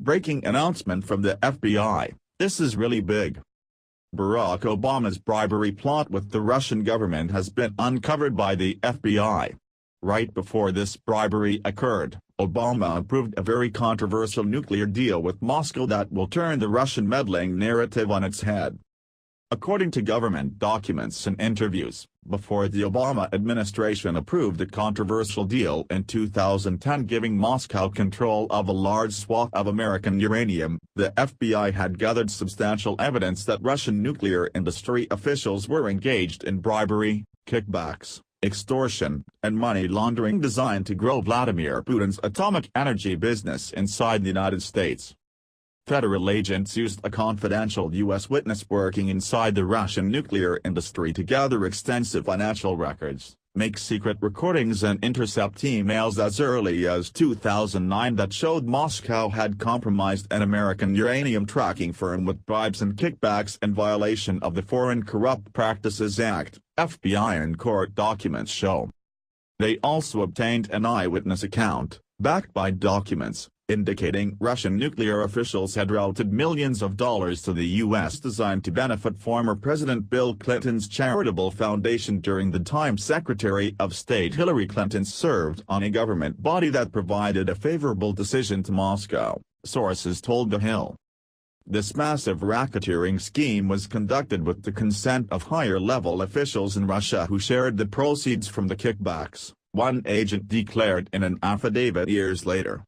Breaking announcement from the FBI, this is really big. Barack Obama's bribery plot with the Russian government has been uncovered by the FBI. Right before this bribery occurred, Obama approved a very controversial nuclear deal with Moscow that will turn the Russian meddling narrative on its head. According to government documents and interviews, before the Obama administration approved a controversial deal in 2010 giving Moscow control of a large swath of American uranium, the FBI had gathered substantial evidence that Russian nuclear industry officials were engaged in bribery, kickbacks, extortion, and money laundering designed to grow Vladimir Putin's atomic energy business inside the United States. Federal agents used a confidential U.S. witness working inside the Russian nuclear industry to gather extensive financial records, make secret recordings and intercept emails as early as 2009 that showed Moscow had compromised an American uranium tracking firm with bribes and kickbacks in violation of the Foreign Corrupt Practices Act, FBI and court documents show. They also obtained an eyewitness account, backed by documents, indicating Russian nuclear officials had routed millions of dollars to the U.S. designed to benefit former President Bill Clinton's charitable foundation during the time Secretary of State Hillary Clinton served on a government body that provided a favorable decision to Moscow, sources told The Hill. This massive racketeering scheme was conducted with the consent of higher-level officials in Russia who shared the proceeds from the kickbacks, one agent declared in an affidavit years later.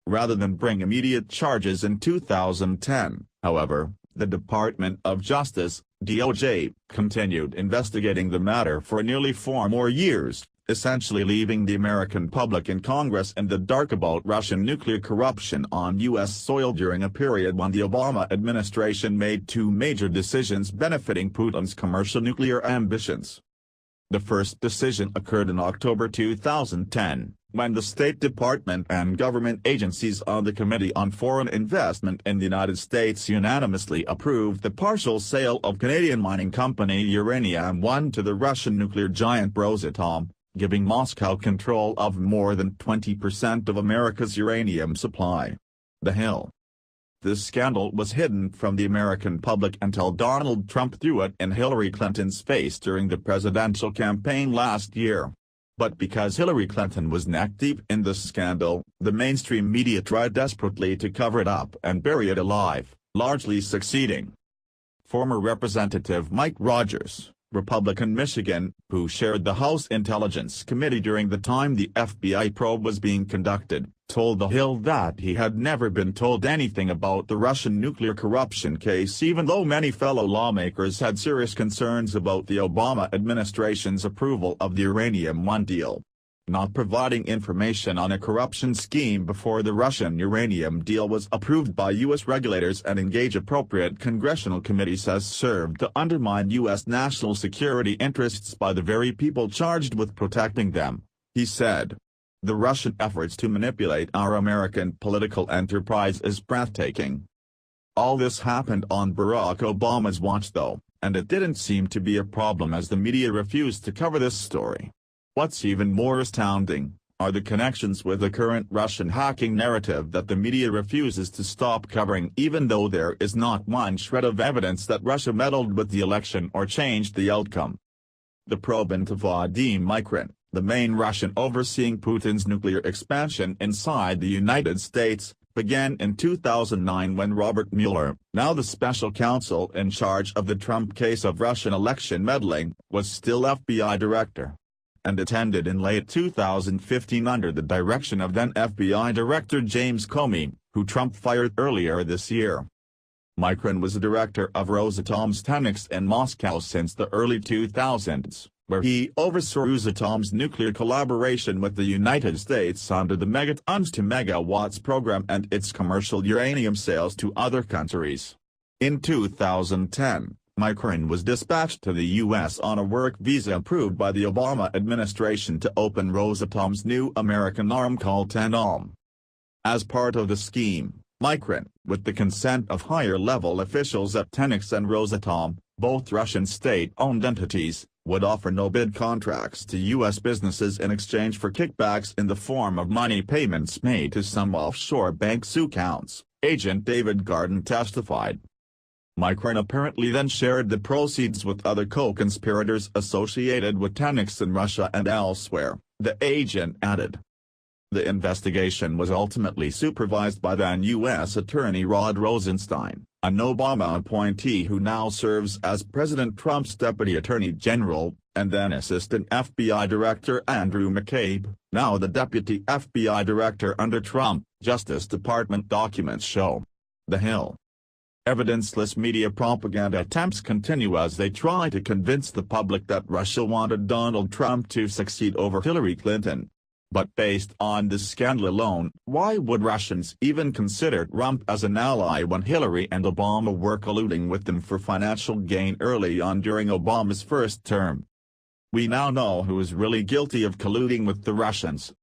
Rather than bring immediate charges in 2010, however, the Department of Justice, DOJ, continued investigating the matter for nearly 4 more years, essentially leaving the American public and Congress in the dark about Russian nuclear corruption on U.S. soil during a period when the Obama administration made 2 major decisions benefiting Putin's commercial nuclear ambitions. The first decision occurred in October 2010, when the State Department and government agencies on the Committee on Foreign Investment in the United States unanimously approved the partial sale of Canadian mining company Uranium One to the Russian nuclear giant Rosatom, giving Moscow control of more than 20% of America's uranium supply. The Hill. This scandal was hidden from the American public until Donald Trump threw it in Hillary Clinton's face during the presidential campaign last year. But because Hillary Clinton was neck-deep in the scandal, the mainstream media tried desperately to cover it up and bury it alive, largely succeeding. Former Representative Mike Rogers, Republican Michigan, who chaired the House Intelligence Committee during the time the FBI probe was being conducted, told The Hill that he had never been told anything about the Russian nuclear corruption case even though many fellow lawmakers had serious concerns about the Obama administration's approval of the Uranium One deal. Not providing information on a corruption scheme before the Russian uranium deal was approved by U.S. regulators and engage appropriate congressional committees has served to undermine U.S. national security interests by the very people charged with protecting them, he said. The Russian efforts to manipulate our American political enterprise is breathtaking. All this happened on Barack Obama's watch though, and it didn't seem to be a problem as the media refused to cover this story. What's even more astounding, are the connections with the current Russian hacking narrative that the media refuses to stop covering even though there is not one shred of evidence that Russia meddled with the election or changed the outcome. The probe into Vladimir, the main Russian overseeing Putin's nuclear expansion inside the United States, began in 2009 when Robert Mueller, now the special counsel in charge of the Trump case of Russian election meddling, was still FBI director. And it ended in late 2015 under the direction of then FBI Director James Comey, who Trump fired earlier this year. Mikron was a director of Rosatom's Tenex in Moscow since the early 2000s, where he oversaw Rosatom's nuclear collaboration with the United States under the Megatons to Megawatts program and its commercial uranium sales to other countries. In 2010, Mikron was dispatched to the U.S. on a work visa approved by the Obama administration to open Rosatom's new American arm called Tenom. As part of the scheme, Mikron, with the consent of higher-level officials at Tenex and Rosatom, both Russian state-owned entities, would offer no-bid contracts to U.S. businesses in exchange for kickbacks in the form of money payments made to some offshore banks' accounts, Agent David Garden testified. Micron apparently then shared the proceeds with other co-conspirators associated with Tenix in Russia and elsewhere, the agent added. The investigation was ultimately supervised by then U.S. Attorney Rod Rosenstein, an Obama appointee who now serves as President Trump's Deputy Attorney General, and then Assistant FBI Director Andrew McCabe, now the Deputy FBI Director under Trump. Justice Department documents show. The Hill. Evidenceless media propaganda attempts continue as they try to convince the public that Russia wanted Donald Trump to succeed over Hillary Clinton. But based on this scandal alone, why would Russians even consider Trump as an ally when Hillary and Obama were colluding with them for financial gain early on during Obama's first term? We now know who is really guilty of colluding with the Russians.